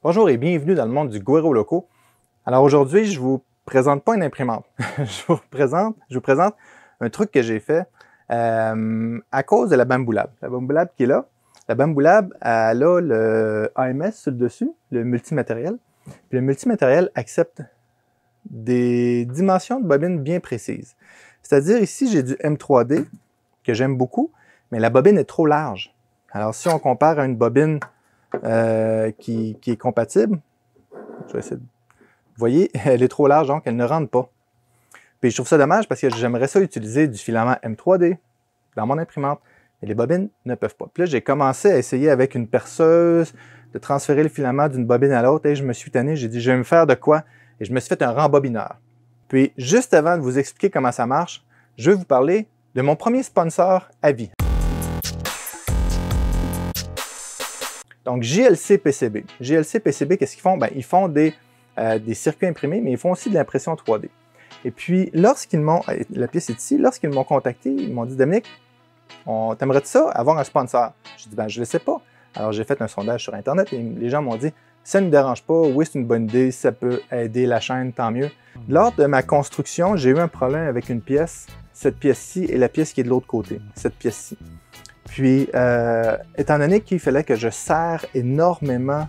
Bonjour et bienvenue dans le monde du Guero Loco. Alors aujourd'hui, je vous présente pas une imprimante. je vous présente un truc que j'ai fait à cause de la Bamboo Lab. La Bamboo Lab qui est là. La Bamboo Lab, elle a le AMS sur le dessus, le multimatériel. Puis le multimatériel accepte des dimensions de bobine bien précises. C'est-à-dire ici, j'ai du M3D que j'aime beaucoup, mais la bobine est trop large. Alors si on compare à une bobine qui est compatible. Je vais essayer de... Vous voyez, elle est trop large, donc elle ne rentre pas. Puis je trouve ça dommage parce que j'aimerais ça utiliser du filament M3D dans mon imprimante, mais les bobines ne peuvent pas. Puis là, j'ai commencé à essayer avec une perceuse de transférer le filament d'une bobine à l'autre et je me suis tanné, j'ai dit, je vais me faire de quoi? Et je me suis fait un rembobineur. Puis, juste avant de vous expliquer comment ça marche, je vais vous parler de mon premier sponsor à vie. Donc, JLC PCB. JLC PCB, qu'est-ce qu'ils font? Ben, ils font des circuits imprimés, mais ils font aussi de l'impression 3D. Et puis, lorsqu'ils m'ont, la pièce est ici, lorsqu'ils m'ont contacté, ils m'ont dit, Dominique, t'aimerais ça avoir un sponsor? J'ai dit, ben, je ne le sais pas. Alors, j'ai fait un sondage sur Internet et les gens m'ont dit, ça ne me dérange pas, oui, c'est une bonne idée, ça peut aider la chaîne, tant mieux. Lors de ma construction, j'ai eu un problème avec une pièce, cette pièce-ci et la pièce qui est de l'autre côté, cette pièce-ci. Puis, étant donné qu'il fallait que je serre énormément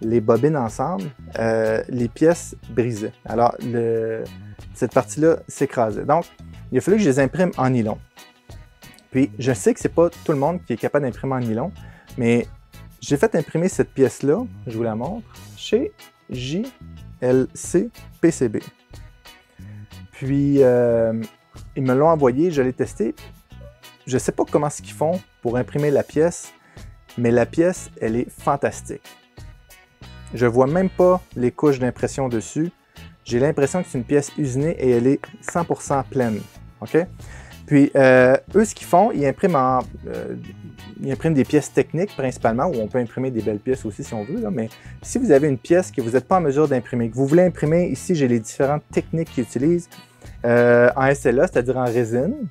les bobines ensemble, les pièces brisaient. Alors, cette partie-là s'écrasait. Donc, il a fallu que je les imprime en nylon. Puis, je sais que c'est pas tout le monde qui est capable d'imprimer en nylon, mais j'ai fait imprimer cette pièce-là, je vous la montre, chez JLC PCB. Puis, ils me l'ont envoyé, je l'ai testé. Je ne sais pas comment ils font pour imprimer la pièce, mais la pièce, elle est fantastique. Je ne vois même pas les couches d'impression dessus. J'ai l'impression que c'est une pièce usinée et elle est 100% pleine. OK? Puis, eux, ce qu'ils font, ils impriment des pièces techniques principalement, où on peut imprimer des belles pièces aussi si on veut. Là, mais si vous avez une pièce que vous n'êtes pas en mesure d'imprimer, que vous voulez imprimer, ici, j'ai les différentes techniques qu'ils utilisent en SLA, c'est-à-dire en résine.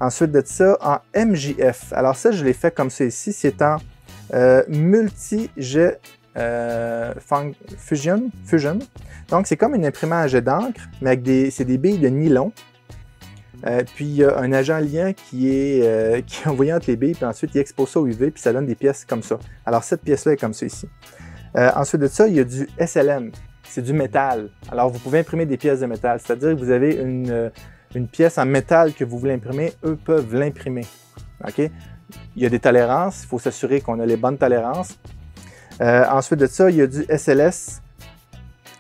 Ensuite de ça, en MJF. Alors ça, je l'ai fait comme ça ici. C'est en multi-jet fusion. Donc, c'est comme une imprimante à jet d'encre, mais avec c'est des billes de nylon. Puis, il y a un agent liant qui est envoyé entre les billes, puis ensuite, il expose ça au UV, puis ça donne des pièces comme ça. Alors, cette pièce-là est comme ça ici. Ensuite de ça, il y a du SLM. C'est du métal. Alors, vous pouvez imprimer des pièces de métal. C'est-à-dire que vous avez une pièce en métal que vous voulez imprimer, eux peuvent l'imprimer. OK? Il y a des tolérances. Il faut s'assurer qu'on a les bonnes tolérances. Ensuite de ça, il y a du SLS.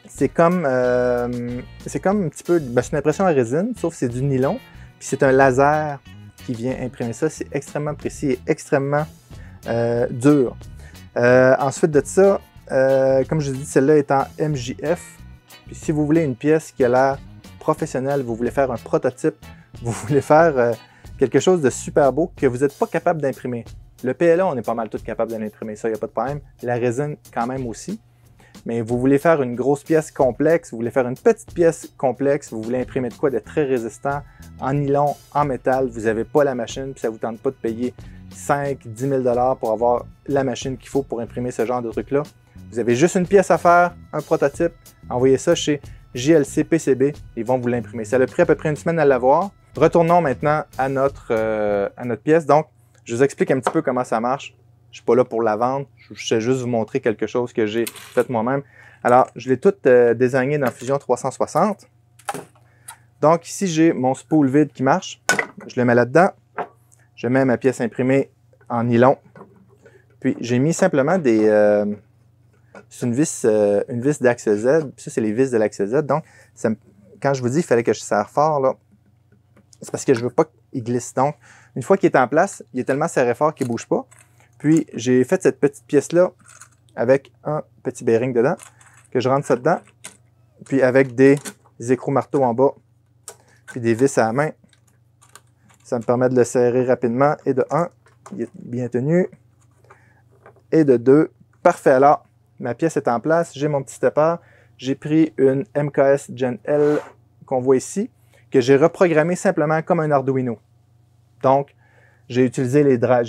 C'est comme un petit peu... Ben, c'est une impression à résine, sauf que c'est du nylon. Puis c'est un laser qui vient imprimer ça. C'est extrêmement précis et extrêmement dur. Ensuite de ça, comme je vous dis, celle-là est en MJF. Puis si vous voulez une pièce qui a l'air professionnelle, vous voulez faire un prototype, vous voulez faire quelque chose de super beau que vous n'êtes pas capable d'imprimer. Le PLA, on est pas mal tous capables de l'imprimer, ça, il n'y a pas de problème. La résine, quand même aussi. Mais vous voulez faire une grosse pièce complexe, vous voulez faire une petite pièce complexe, vous voulez imprimer de quoi de très résistant, en nylon, en métal, vous n'avez pas la machine, puis ça ne vous tente pas de payer 5-10 000 $ pour avoir la machine qu'il faut pour imprimer ce genre de truc-là. Vous avez juste une pièce à faire, un prototype, envoyez ça chez JLC PCB, ils vont vous l'imprimer. Ça a pris à peu près une semaine à l'avoir. Retournons maintenant à notre pièce. Donc, je vous explique un petit peu comment ça marche. Je ne suis pas là pour la vendre, je sais juste vous montrer quelque chose que j'ai fait moi-même. Alors, je l'ai tout désigné dans Fusion 360. Donc, ici, j'ai mon spool vide qui marche. Je le mets là-dedans. Je mets ma pièce imprimée en nylon. Puis, j'ai mis simplement c'est une vis d'axe Z. Puis ça, c'est les vis de l'axe Z. Donc, quand je vous dis qu'il fallait que je serre fort, là, c'est parce que je ne veux pas qu'il glisse. Donc, une fois qu'il est en place, il est tellement serré fort qu'il ne bouge pas. Puis, j'ai fait cette petite pièce-là avec un petit bearing dedans, que je rentre ça dedans. Puis, avec des écrous-marteaux en bas, puis des vis à la main, ça me permet de le serrer rapidement. Et de 1, il est bien tenu. Et de 2, parfait. Alors, ma pièce est en place, j'ai mon petit stepper. J'ai pris une MKS Gen L qu'on voit ici, que j'ai reprogrammé simplement comme un Arduino. Donc, j'ai utilisé des drivers.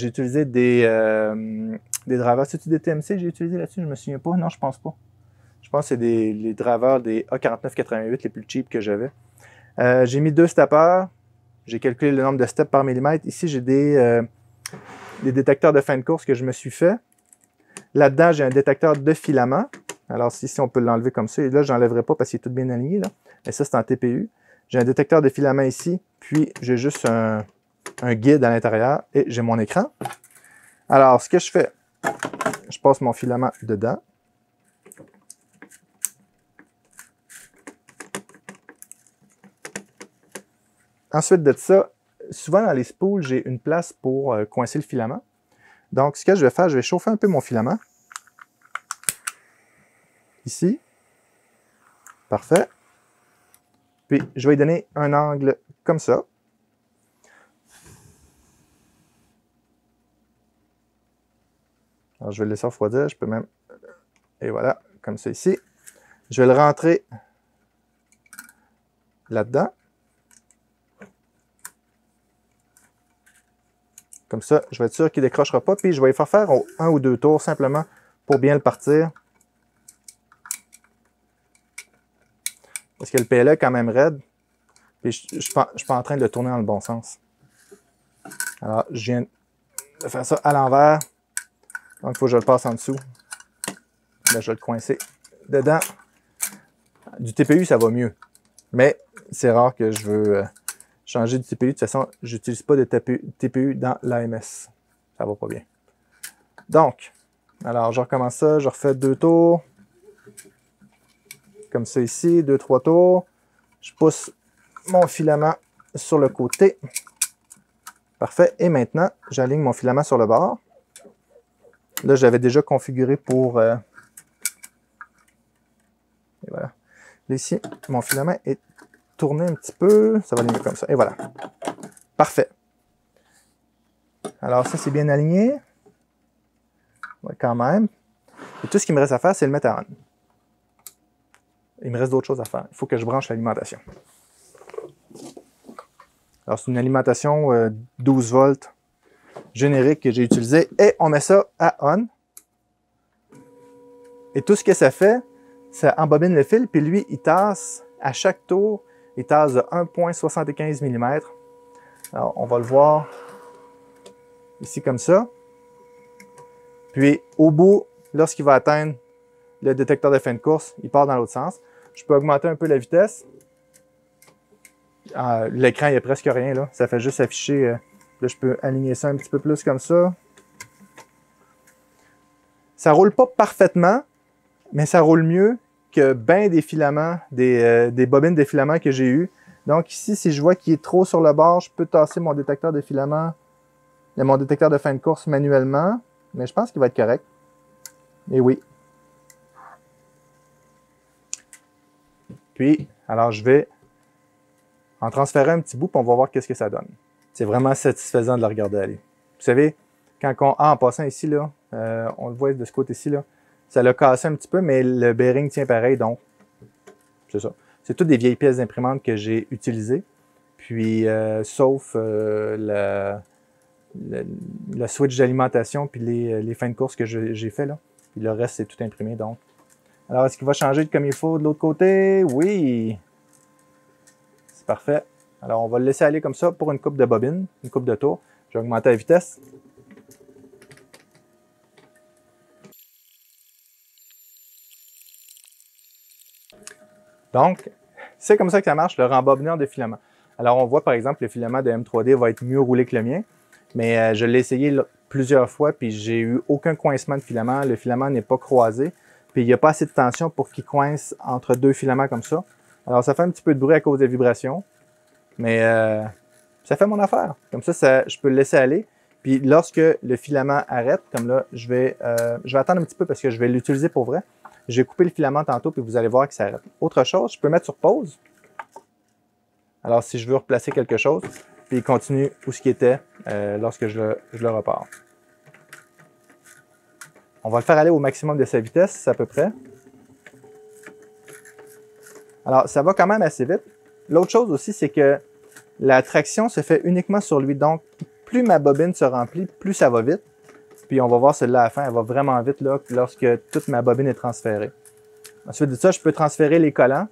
C'est-tu des TMC j'ai utilisé là-dessus? Je ne me souviens pas. Non, je pense pas. pense que c'est les draveurs des A4988 les plus cheap que j'avais. J'ai mis 2 steppers. J'ai calculé le nombre de steps par millimètre. Ici, j'ai des détecteurs de fin de course que je me suis fait. Là-dedans, j'ai un détecteur de filament. Alors, ici, on peut l'enlever comme ça. Et là, je n'enlèverai pas parce qu'il est tout bien aligné, là. Et ça, c'est en TPU. J'ai un détecteur de filament ici. Puis, j'ai juste un guide à l'intérieur. Et j'ai mon écran. Alors, ce que je fais, je passe mon filament dedans. Ensuite de ça, souvent dans les spools, j'ai une place pour coincer le filament. Donc, ce que je vais faire, je vais chauffer un peu mon filament. Ici. Parfait. Puis, je vais lui donner un angle comme ça. Alors, je vais le laisser refroidir. Je peux même... Et voilà, comme ça ici. Je vais le rentrer là-dedans. Comme ça, je vais être sûr qu'il ne décrochera pas. Puis, je vais y faire un ou 2 tours simplement pour bien le partir. Parce que le PLA est quand même raide. Puis, je ne suis pas en train de le tourner dans le bon sens. Alors, je viens de faire ça à l'envers. Donc, il faut que je le passe en dessous. Là, je vais le coincer dedans. Du TPU, ça va mieux. Mais c'est rare que je veux changer de TPU. De toute façon, je n'utilise pas de TPU dans l'AMS. Ça va pas bien. Donc, alors, je recommence ça. Je refais 2 tours. Comme ça ici. 2-3 tours. Je pousse mon filament sur le côté. Parfait. Et maintenant, j'aligne mon filament sur le bord. Là, je l'avais déjà configuré pour... Et voilà. Là, ici, mon filament est tourné un petit peu. Ça va aligner comme ça. Et voilà. Parfait. Alors, ça, c'est bien aligné. Ouais, quand même. Et tout ce qu'il me reste à faire, c'est le mettre à on. Il me reste d'autres choses à faire. Il faut que je branche l'alimentation. Alors, c'est une alimentation 12 volts générique que j'ai utilisée. Et on met ça à on. Et tout ce que ça fait, ça embobine le fil. Puis lui, il tasse à chaque tour. Il tasse de 1,75 mm. Alors, on va le voir ici comme ça. Puis, au bout, lorsqu'il va atteindre le détecteur de fin de course, il part dans l'autre sens. Je peux augmenter un peu la vitesse. L'écran, il n'y a presque rien, là. Ça fait juste afficher. Là, je peux aligner ça un petit peu plus comme ça. Ça ne roule pas parfaitement, mais ça roule mieux que bien des filaments, des bobines de filaments que j'ai eues. Donc ici, si je vois qu'il est trop sur le bord, je peux tasser mon détecteur de filament, mon détecteur de fin de course manuellement. Mais je pense qu'il va être correct. Et oui. Puis, alors je vais en transférer un petit bout, puis on va voir qu'est-ce que ça donne. C'est vraiment satisfaisant de le regarder aller. Vous savez, quand on... en passant ici, là, on le voit de ce côté-ci, là, ça l'a cassé un petit peu, mais le bearing tient pareil, donc c'est ça. C'est toutes des vieilles pièces d'imprimante que j'ai utilisées, puis sauf la switch d'alimentation, puis les fins de course que j'ai fait, là. Puis le reste, c'est tout imprimé, donc. Alors, est-ce qu'il va changer comme il faut de l'autre côté? Oui! C'est parfait. Alors, on va le laisser aller comme ça pour une coupe de bobine, une coupe de tours. Je vais augmenter la vitesse. Donc, c'est comme ça que ça marche, le rembobineur de filament. Alors, on voit par exemple le filament de M3D va être mieux roulé que le mien, mais je l'ai essayé plusieurs fois, puis j'ai eu aucun coincement de filament. Le filament n'est pas croisé, puis il n'y a pas assez de tension pour qu'il coince entre 2 filaments comme ça. Alors, ça fait un petit peu de bruit à cause des vibrations, mais ça fait mon affaire. Comme ça, je peux le laisser aller. Puis lorsque le filament arrête, comme là, je vais attendre un petit peu parce que je vais l'utiliser pour vrai. Je vais couper le filament tantôt, puis vous allez voir que ça arrête. Autre chose, je peux mettre sur pause. Alors, si je veux replacer quelque chose, puis il continue où ce qui était lorsque je le repars. On va le faire aller au maximum de sa vitesse, à peu près. Alors, ça va quand même assez vite. L'autre chose aussi, c'est que la traction se fait uniquement sur lui. Donc, plus ma bobine se remplit, plus ça va vite. Puis on va voir celle-là à la fin, elle va vraiment vite là, lorsque toute ma bobine est transférée. Ensuite de ça, je peux transférer les collants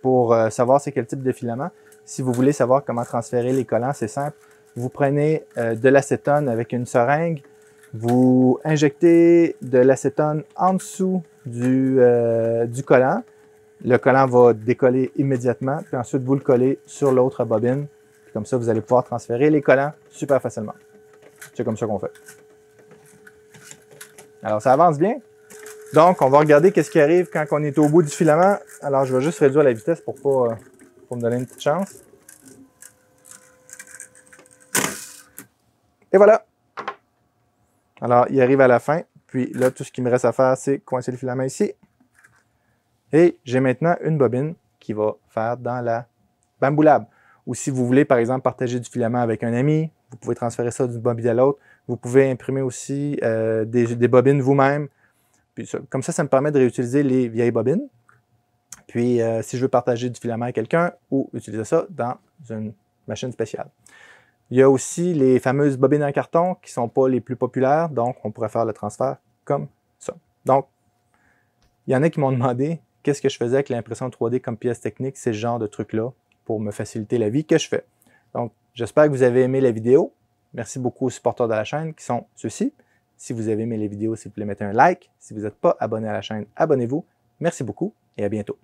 pour savoir c'est quel type de filament. Si vous voulez savoir comment transférer les collants, c'est simple. Vous prenez de l'acétone avec une seringue, vous injectez de l'acétone en dessous du collant. Le collant va décoller immédiatement, puis ensuite vous le collez sur l'autre bobine. Puis comme ça, vous allez pouvoir transférer les collants super facilement. C'est comme ça qu'on fait. Alors, ça avance bien. Donc, on va regarder qu'est-ce qui arrive quand on est au bout du filament. Alors, je vais juste réduire la vitesse pour me donner une petite chance. Et voilà! Alors, il arrive à la fin. Puis là, tout ce qu'il me reste à faire, c'est coincer le filament ici. Et j'ai maintenant une bobine qui va faire dans la Bamboo Lab. Ou si vous voulez, par exemple, partager du filament avec un ami, vous pouvez transférer ça d'une bobine à l'autre. Vous pouvez imprimer aussi des bobines vous-même. Puis comme ça me permet de réutiliser les vieilles bobines. Puis, si je veux partager du filament à quelqu'un ou utiliser ça dans une machine spéciale. Il y a aussi les fameuses bobines en carton qui ne sont pas les plus populaires, donc on pourrait faire le transfert comme ça. Donc, il y en a qui m'ont demandé qu'est-ce que je faisais avec l'impression 3D comme pièce technique, c'est ce genre de truc-là pour me faciliter la vie que je fais. Donc, j'espère que vous avez aimé la vidéo. Merci beaucoup aux supporters de la chaîne qui sont ceux-ci. Si vous avez aimé les vidéos, s'il vous plaît, mettez un like. Si vous n'êtes pas abonné à la chaîne, abonnez-vous. Merci beaucoup et à bientôt.